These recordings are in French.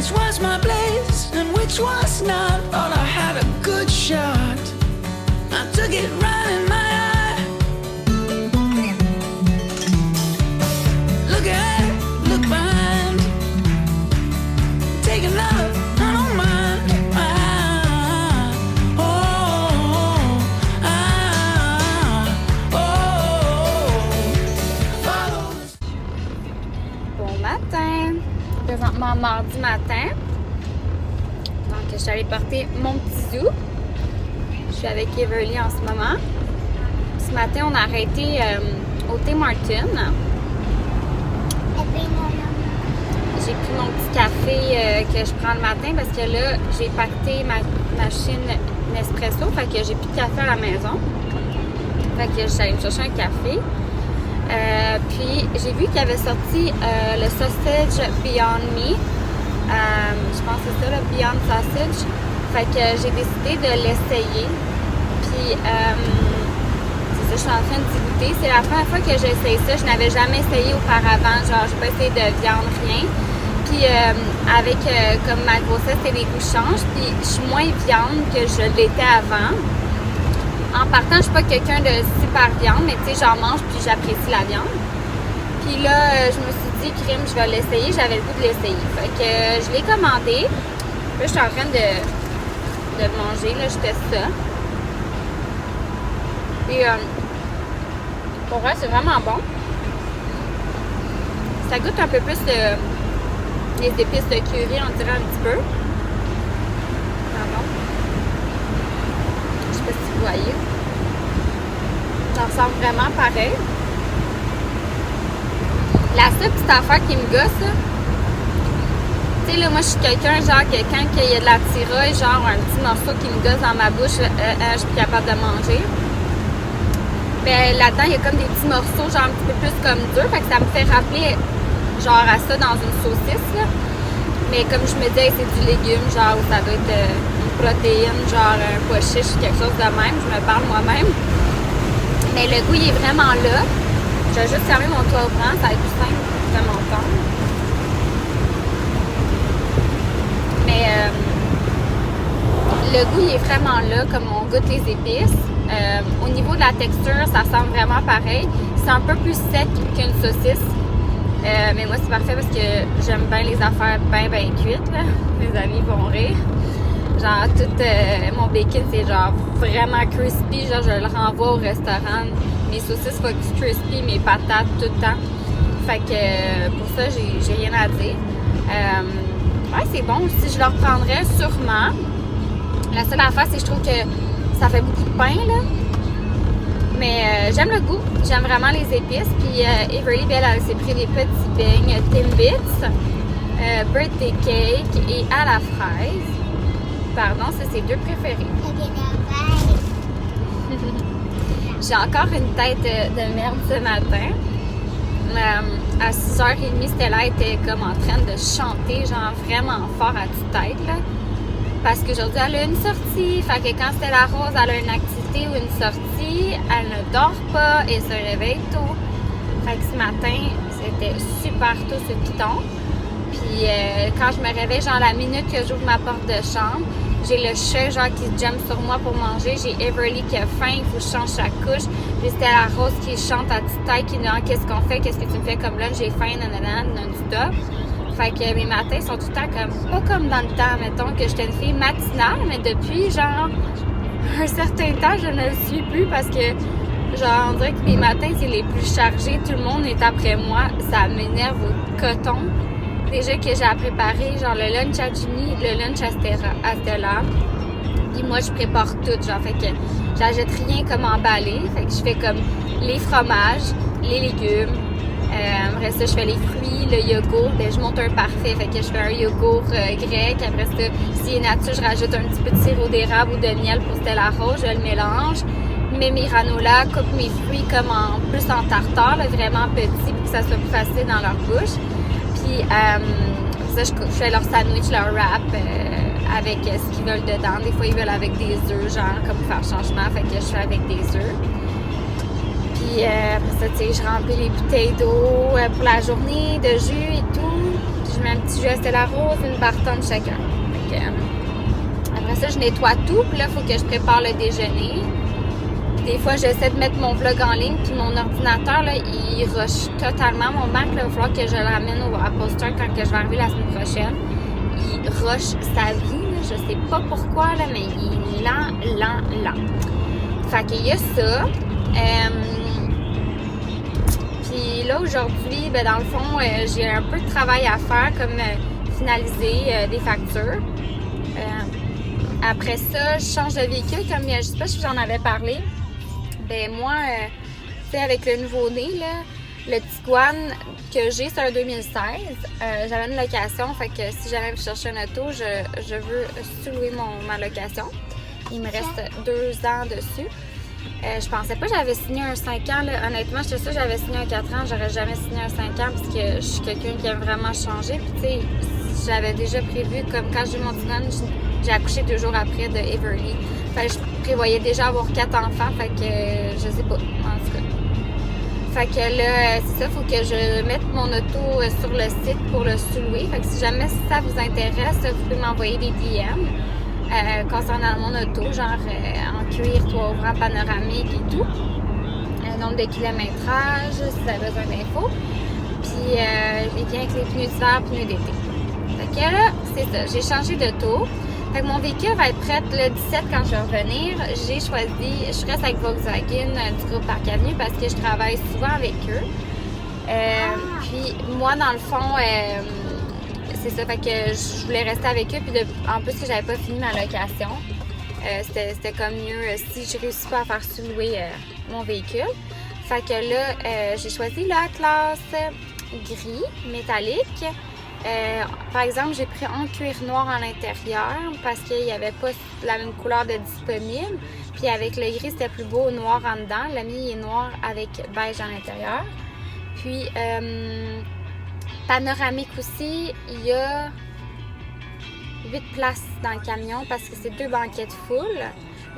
which was my place and which was not. Thought I had a good shot. I took it right in my eye. Look ahead, look behind. Take another, I don't mind. Bon matin. Présentement mardi matin. Donc je suis allée porter mon petit Zou. Je suis avec Everly en ce moment. Ce matin on a arrêté au Tim Hortons. J'ai pris mon petit café que je prends le matin parce que là j'ai pacté ma machine Nespresso. Fait que j'ai plus de café à la maison. Fait que je suis allée me chercher un café. Puis j'ai vu qu'il y avait sorti le sausage Beyond Me. Je pense que c'est ça, le Beyond Sausage. Fait que j'ai décidé de l'essayer. Puis c'est ça, je suis en train de goûter. C'est la première fois que j'ai essayé ça. Je n'avais jamais essayé auparavant. Genre, j'ai pas essayé de viande, rien. Puis avec comme ma grossesse et les goûts changent. Puis je suis moins viande que je l'étais avant. En partant, je suis pas quelqu'un de super viande, mais tu sais, j'en mange puis j'apprécie la viande. Puis là, je me suis dit, crime, je vais l'essayer. J'avais le goût de l'essayer. Fait que je l'ai commandé. Là, je suis en train de manger. Là, je teste ça. Et pour vrai, c'est vraiment bon. Ça goûte un peu plus les épices de curry, on dirait un petit peu. Pardon. Je sais pas si vous voyez. Ça ressemble vraiment pareil. La seule petite affaire qui me gosse, tu sais, là, moi, je suis quelqu'un, genre, que quand il y a de la tiraille, genre, un petit morceau qui me gosse dans ma bouche, je suis plus capable de manger. Ben, là-dedans, il y a comme des petits morceaux, genre, un petit peu plus comme dur, fait que ça me fait rappeler, genre, à ça dans une saucisse, là. Mais comme je me dis, hey, c'est du légume, genre, où ça doit être une protéine, genre, un pois chiche, quelque chose de même, je me parle moi-même. Mais le goût, il est vraiment là. Je vais juste fermer mon toit ouvrant, ça va être plus simple de m'entendre. Mais le goût, il est vraiment là, comme on goûte les épices. Au niveau de la texture, ça semble vraiment pareil. C'est un peu plus sec qu'une saucisse. Mais moi, c'est parfait parce que j'aime bien les affaires bien cuites, là. Mes amis vont rire. Genre, tout mon bacon, c'est genre vraiment crispy. Genre, je le renvoie au restaurant. Mes saucisses Fox crispy, mes patates, tout le temps. Fait que pour ça, j'ai rien à dire. Ouais, c'est bon. Si je le reprendrais, sûrement. La seule affaire, c'est que je trouve que ça fait beaucoup de pain, là. Mais j'aime le goût. J'aime vraiment les épices. Puis Everly, elle s'est pris des petits beignes Timbits, birthday cake et à la fraise. Pardon, c'est ses deux préférés. J'ai encore une tête de merde ce matin. À 6h30, Stella était comme en train de chanter, genre vraiment fort à toute tête, là. Parce qu'aujourd'hui, elle a une sortie. Fait que quand Stella Rose, elle a une activité ou une sortie, elle ne dort pas et se réveille tôt. Fait que ce matin, c'était super tôt sur le piton. Puis quand je me réveille, genre la minute que j'ouvre ma porte de chambre, j'ai le chat genre qui jump sur moi pour manger. J'ai Everly qui a faim, il faut que je change sa couche. J'ai Stella Rose qui chante à toute tête, qui dit « Qu'est-ce qu'on fait? Qu'est-ce que tu me fais comme lunch? J'ai faim, nanana, non-stop. » Fait que mes matins sont tout le temps comme, pas comme dans le temps, mettons, que j'étais une fille matinale, mais depuis, genre, un certain temps, je ne le suis plus parce que, genre, on dirait que mes matins, c'est les plus chargés, tout le monde est après moi, ça m'énerve au coton. Déjà que j'ai à préparer, genre, le lunch à Jimmy, le lunch à Stella, puis moi, je prépare tout, genre, fait que j'achète rien comme emballé, fait que je fais comme les fromages, les légumes, après ça, je fais les fruits, le yogourt. Ben, je monte un parfait. Fait que je fais un yogourt grec. Après ça, s'il est nature, je rajoute un petit peu de sirop d'érable ou de miel pour Stella Rose. Je le mélange. Mets mes granolas, coupe mes fruits comme plus en tartare, là, vraiment petits pour que ça soit plus facile dans leur bouche. Puis, ça, je fais leur sandwich, leur wrap avec ce qu'ils veulent dedans. Des fois, ils veulent avec des œufs, genre, comme pour faire changement. Fait que je fais avec des œufs. Puis après ça, tu sais, je remplis les bouteilles d'eau pour la journée, de jus et tout. Puis je je mets un petit jus à Stella Rose, une barre-tonne chacun. Fait que, après ça, je nettoie tout. Puis là, il faut que je prépare le déjeuner. Des fois, j'essaie de mettre mon vlog en ligne, puis mon ordinateur, là, il rush totalement. Mon Mac, là, il va falloir que je l'amène au Apple Store quand que je vais arriver la semaine prochaine. Il rush sa vie, là. Je sais pas pourquoi, là, mais il est lent. Fait qu'il y a ça. Puis là, aujourd'hui, ben, dans le fond, j'ai un peu de travail à faire, comme finaliser des factures. Après ça, je change de véhicule, comme je sais pas si j'en avais parlé. Ben moi, tu sais, avec le nouveau-né, là, le Tiguan que j'ai, c'est un 2016. J'avais une location, fait que si jamais je cherche une auto, je veux sous-louer ma location. Il me reste 2 ans dessus. Je pensais pas que j'avais signé un 5 ans. Là. Honnêtement, j'étais sûre que j'avais signé un 4 ans. J'aurais jamais signé un 5 ans parce que je suis quelqu'un qui aime vraiment changer. Puis tu sais, j'avais déjà prévu, comme quand j'ai eu mon Tiguan, j'ai accouché 2 jours après de Everly. Fait que je prévoyais déjà avoir 4 enfants, fait que je sais pas, en tout cas. Fait que là, c'est ça, faut que je mette mon auto sur le site pour le sous-louer. Fait que si jamais ça vous intéresse, vous pouvez m'envoyer des DM concernant mon auto, genre en cuir, toit ouvrant, panoramique et tout. Nombre de kilométrage, si vous avez besoin d'infos. Puis, il vient avec les pneus d'hiver, pneus d'été. Fait que là, c'est ça, j'ai changé d'auto. Fait que mon véhicule va être prêt le 17 quand je vais revenir. J'ai choisi, je reste avec Volkswagen du groupe Parc Avenue parce que je travaille souvent avec eux. Puis moi, dans le fond, c'est ça, fait que je voulais rester avec eux. Puis en plus, j'avais pas fini ma location. C'était comme mieux si je réussis pas à faire sous-louer mon véhicule. Fait que là, j'ai choisi la classe gris métallique. Par exemple, j'ai pris un cuir noir à l'intérieur parce qu'il n'y avait pas la même couleur de disponible. Puis avec le gris, c'était plus beau noir en dedans. Le mien est noir avec beige à l'intérieur. Puis, panoramique aussi, il y a 8 places dans le camion parce que c'est 2 banquettes full.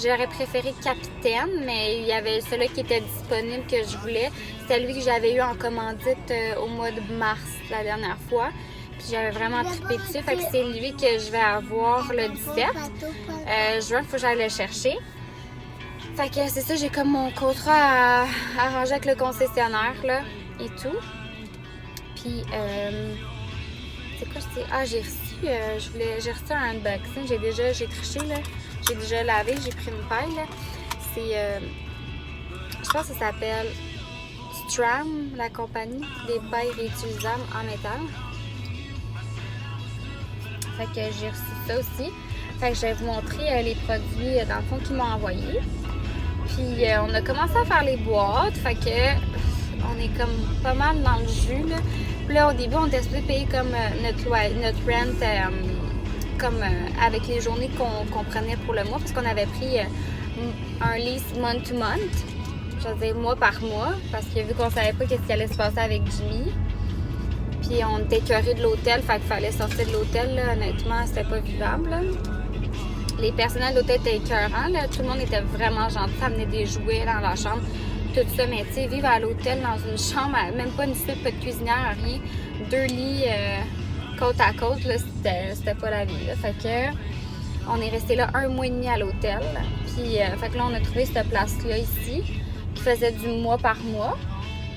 J'aurais préféré Capitaine, mais il y avait celui qui était disponible que je voulais. C'était lui que j'avais eu en commandite au mois de mars la dernière fois. Puis j'avais vraiment trippé dessus, fait que c'est lui que je vais avoir le 17. Juin, il faut que j'aille le chercher. Fait que c'est ça, j'ai comme mon contrat à arranger avec le concessionnaire, là, et tout. Puis, c'est quoi, je dis? Ah, j'ai reçu, j'ai reçu un unboxing, j'ai triché, là. J'ai déjà lavé, j'ai pris une paille, là. C'est, je pense que ça s'appelle Stram, la compagnie, des pailles réutilisables en métal. Fait que j'ai reçu ça aussi. Fait que je vais vous montrer les produits, dans le fond, qu'ils m'ont envoyés. Puis, on a commencé à faire les boîtes. Fait que, on est comme pas mal dans le jus, là. Puis là, au début, on était supposé payer comme notre rent, comme avec les journées qu'on prenait pour le mois. Parce qu'on avait pris un lease month to month. Je veux dire, mois par mois. Parce que vu qu'on savait pas qu'est-ce qui allait se passer avec Jimmy. Puis on était écœurés de l'hôtel, fait qu'il fallait sortir de l'hôtel, là. Honnêtement, c'était pas vivable, là. Les personnels de l'hôtel étaient écœurants, là. Tout le monde était vraiment gentil, ça amenait des jouets dans la chambre, tout ça. Mais tu sais, vivre à l'hôtel dans une chambre, même pas une suite, pas de cuisinière, rien. 2 lits côte à côte, là, c'était pas la vie, là. Fait que on est resté là 1 mois et demi à l'hôtel. Puis, fait que là, on a trouvé cette place-là ici, qui faisait du mois par mois.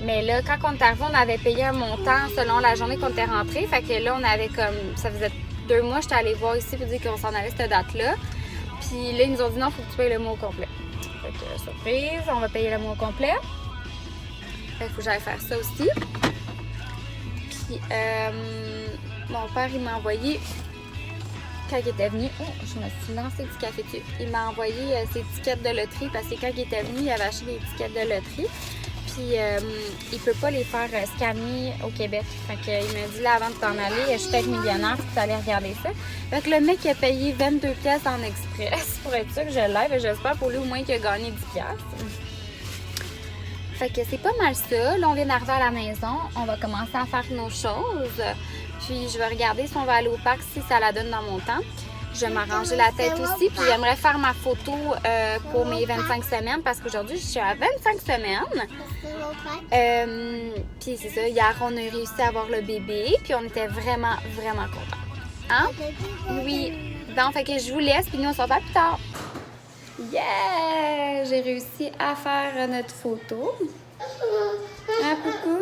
Mais là, quand on est arrivé, on avait payé un montant selon la journée qu'on était rentré. Fait que là, on avait comme... Ça faisait 2 mois, j'étais allée voir ici pour dire qu'on s'en allait cette date-là. Puis là, ils nous ont dit non, il faut que tu payes le mois au complet. Fait que, surprise, on va payer le mois au complet. Fait qu'il faut que j'aille faire ça aussi. Puis, mon père, il m'a envoyé... Quand il était venu... Oh, je me suis lancé du café dessus. Il m'a envoyé ses tickets de loterie parce que quand il était venu, il avait acheté des tickets de loterie. Puis, il peut pas les faire scanner au Québec. Fait que, il m'a dit là, avant de t'en aller, je suis peut-être millionnaire si tu allais regarder ça. Fait que le mec, il a payé 22 pièces en express pour être sûr que je l'ai. J'espère pour lui au moins qu'il a gagné 10 pièces. Fait que c'est pas mal ça. Là, on vient d'arriver à la maison. On va commencer à faire nos choses. Puis, je vais regarder si on va aller au parc, si ça la donne dans mon temps. Je vais m'arranger la tête aussi. Puis j'aimerais faire ma photo pour mes 25 semaines parce qu'aujourd'hui, je suis à 25 semaines. Puis c'est ça, hier, on a réussi à avoir le bébé. Puis on était vraiment, vraiment contents. Hein? Oui. Donc, fait que je vous laisse. Puis nous, on se revoit plus tard. Yeah! J'ai réussi à faire notre photo. Hein, coucou?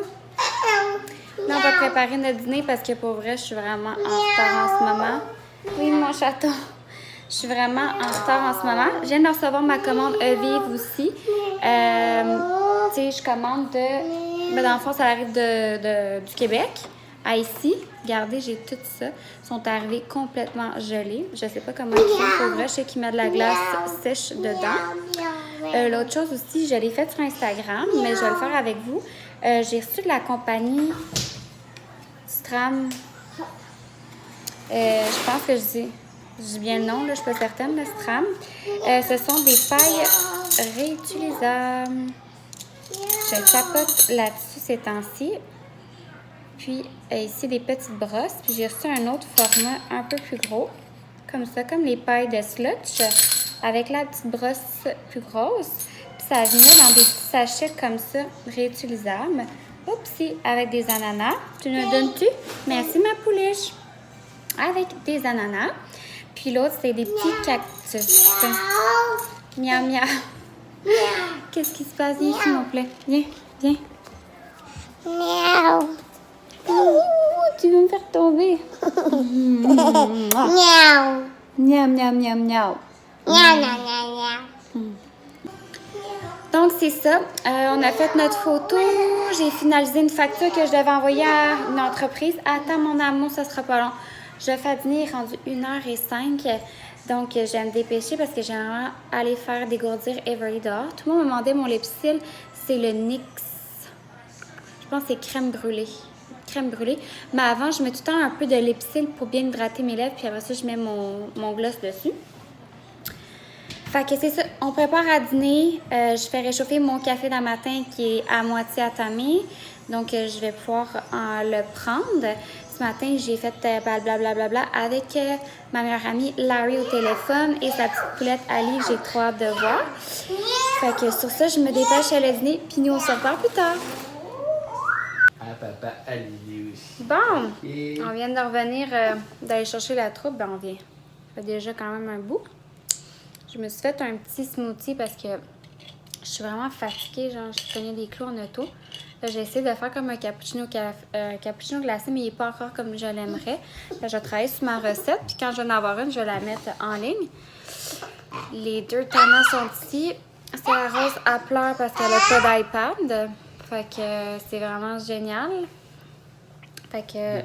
Là, on va préparer notre dîner parce que pour vrai, je suis vraiment en retard en ce moment. Oui, mon chaton. Je suis vraiment en retard en ce moment. Je viens de recevoir ma commande Evive aussi. Tu sais, je commande de... Ben, dans le fond, ça arrive du Québec à ici. Regardez, j'ai tout ça. Ils sont arrivés complètement gelés. Je sais pas comment ils font pour vrai. Je sais qu'ils mettent de la glace sèche dedans. L'autre chose aussi, je l'ai faite sur Instagram, mais je vais le faire avec vous. J'ai reçu de la compagnie Stram. Je pense que je dis bien le nom, là, je suis pas certaine, le Stram. Ce sont des pailles réutilisables. Je tapote là-dessus ces temps-ci. Puis ici, des petites brosses. Puis j'ai reçu un autre format un peu plus gros. Comme ça, comme les pailles de Slutch. Avec la petite brosse plus grosse. Puis ça vient dans des petits sachets comme ça, réutilisables. Oupsie, avec des ananas. Tu nous donnes-tu? Merci, ma pouliche. Avec des ananas. Puis l'autre, c'est des petits cactus. Miaou, miaou. Qu'est-ce qui se passe? Viens, s'il vous plaît. Viens, viens. Miaou. Ouh, tu veux me faire tomber. Miaou. Miam, miam, miam, miam. Donc, c'est ça. On a fait notre photo. J'ai finalisé une facture que je devais envoyer à une entreprise. Attends, mon amour, ça sera pas long. Je fais dîner, il est rendu 1h05. Donc, je vais me dépêcher parce que j'aimerais aller faire dégourdir Everly dehors. Tout le monde me demandait mon lipsil. C'est le NYX. Je pense que c'est crème brûlée. Crème brûlée. Mais avant, je mets tout le temps un peu de lipsil pour bien hydrater mes lèvres. Puis après ça, je mets mon gloss dessus. Fait que c'est ça. On prépare à dîner. Je fais réchauffer mon café d'un matin qui est à moitié attamé. Donc, je vais pouvoir le prendre. Ce matin, j'ai fait blablabla avec ma meilleure amie Larry au téléphone et sa petite poulette Ali que j'ai trop hâte de voir. Fait que sur ça, je me dépêche à le dîner. Puis nous, on se revoit plus tard. Ah, papa, allez aussi. Bon, Et... on vient de revenir d'aller chercher la troupe. Ben, on vient. Ça fait déjà quand même un bout. Je me suis fait un petit smoothie parce que je suis vraiment fatiguée. Genre, je prenais des clous en auto. Là, j'ai essayé de faire comme un cappuccino glacé, mais il n'est pas encore comme je l'aimerais. Là, je vais travailler sur ma recette. Puis quand je vais en avoir une, je vais la mettre en ligne. Les deux tanas sont ici. C'est la Rose à pleurs parce qu'elle n'a pas d'iPad. Fait que c'est vraiment génial. Fait que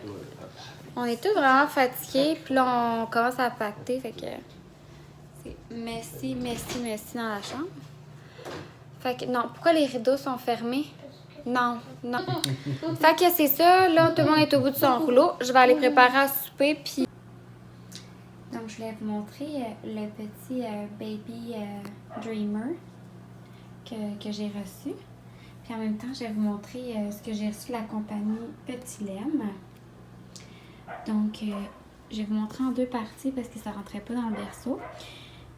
on est tous vraiment fatigués. Puis là, on commence à pacter. Fait que c'est messy dans la chambre. Fait que non, pourquoi les rideaux sont fermés? Non. Fait que c'est ça. Là, tout le monde est au bout de son rouleau. Je vais aller préparer à souper. Puis... Donc, je voulais vous montrer le petit Baby Dreamer que j'ai reçu. Puis en même temps, je vais vous montrer ce que j'ai reçu de la compagnie Petit Lem. Donc, je vais vous montrer en deux parties parce que ça ne rentrait pas dans le berceau.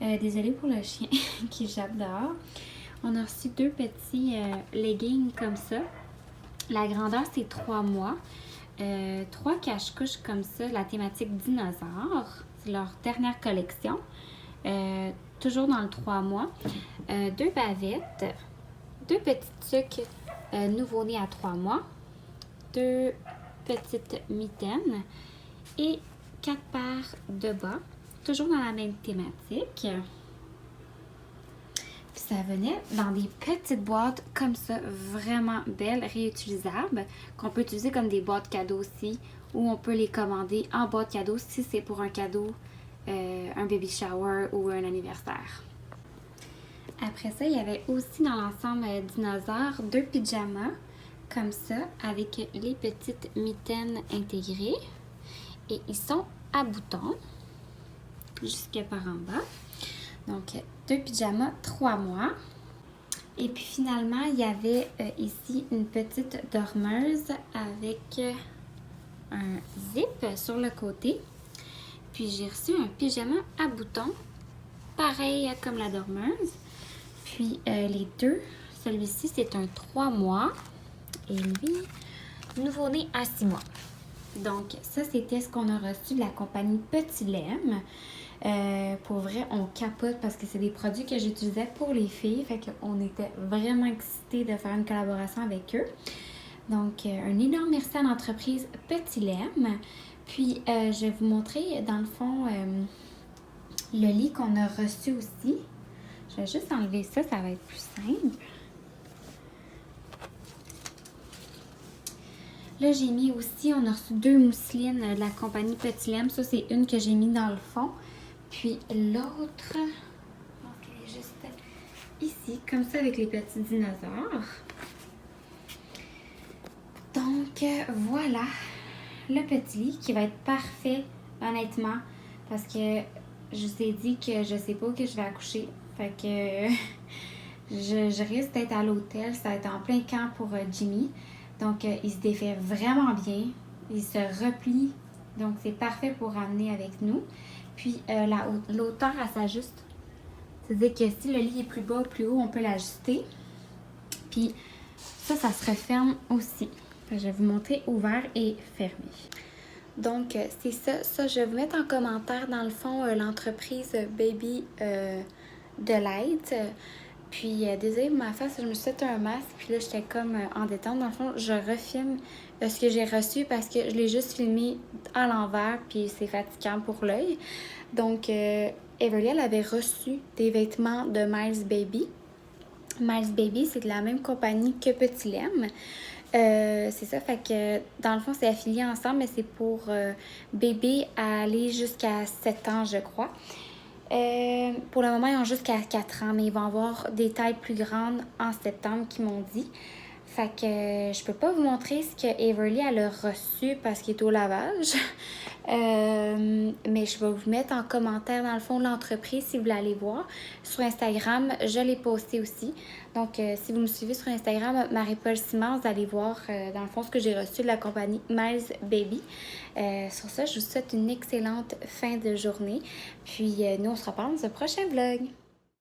Désolée pour le chien qui jappe dehors. On a reçu deux petits leggings comme ça. La grandeur, c'est 3 mois. 3 cache-couches comme ça, la thématique dinosaure. C'est leur dernière collection. Toujours dans le 3 mois. 2 bavettes. 2 petits trucs nouveau-nés à 3 mois. 2 petites mitaines. Et 4 paires de bas. Toujours dans la même thématique. Puis ça venait dans des petites boîtes comme ça, vraiment belles, réutilisables, qu'on peut utiliser comme des boîtes cadeaux aussi, ou on peut les commander en boîte cadeau si c'est pour un cadeau, un baby shower ou un anniversaire. Après ça, il y avait aussi dans l'ensemble dinosaure 2 pyjamas, comme ça, avec les petites mitaines intégrées. Et ils sont à boutons, jusque par en bas. Donc, 2 pyjamas, 3 mois. Et puis finalement, il y avait ici une petite dormeuse avec un zip sur le côté. Puis j'ai reçu un pyjama à boutons, pareil comme la dormeuse. Puis les deux, celui-ci c'est un 3 mois et lui, nouveau-né à 6 mois. Donc ça c'était ce qu'on a reçu de la compagnie Petit Lem. Pour vrai, on capote parce que c'est des produits que j'utilisais pour les filles. Fait qu'on était vraiment excités de faire une collaboration avec eux. Donc, un énorme merci à l'entreprise Petit Lem. Puis, je vais vous montrer, dans le fond, le lit qu'on a reçu aussi. Je vais juste enlever ça, ça va être plus simple. Là, j'ai mis aussi, on a reçu 2 mousselines de la compagnie Petit Lem. Ça, c'est une que j'ai mis dans le fond. Puis l'autre, je pense qu'elle est juste ici, comme ça avec les petits dinosaures. Donc voilà, le petit lit qui va être parfait, honnêtement, parce que je vous ai dit que je sais pas où que je vais accoucher. Fait que je risque d'être à l'hôtel, ça va être en plein camp pour Jimmy. Donc il se défait vraiment bien, il se replie, donc c'est parfait pour ramener avec nous. Puis l'auteur, elle s'ajuste. C'est-à-dire que si le lit est plus bas ou plus haut, on peut l'ajuster. Puis ça se referme aussi. Je vais vous montrer ouvert et fermé. Donc c'est ça. Ça, je vais vous mettre en commentaire, dans le fond, l'entreprise Baby Delight. Puis désolée pour ma face, je me suis fait un masque. Puis là, j'étais comme en détente. Dans le fond, je refilme ce que j'ai reçu parce que je l'ai juste filmé à l'envers. Puis c'est fatigant pour l'œil. Donc, Everly, elle avait reçu des vêtements de Miles Baby. Miles Baby, c'est de la même compagnie que Petit Lem. C'est ça, fait que dans le fond, c'est affilié ensemble, mais c'est pour bébé à aller jusqu'à 7 ans, je crois. Pour le moment, ils ont jusqu'à 4 ans, mais ils vont avoir des tailles plus grandes en septembre, qu'ils m'ont dit. Fait que je peux pas vous montrer ce que Everly elle a reçu parce qu'il est au lavage. Mais je vais vous mettre en commentaire, dans le fond, l'entreprise si vous voulez aller voir. Sur Instagram, je l'ai posté aussi. Donc, si vous me suivez sur Instagram, Marie-Paul Simard, vous allez voir, dans le fond, ce que j'ai reçu de la compagnie Miles Baby. Sur ça, je vous souhaite une excellente fin de journée. Puis, nous, on se reparle dans un prochain vlog.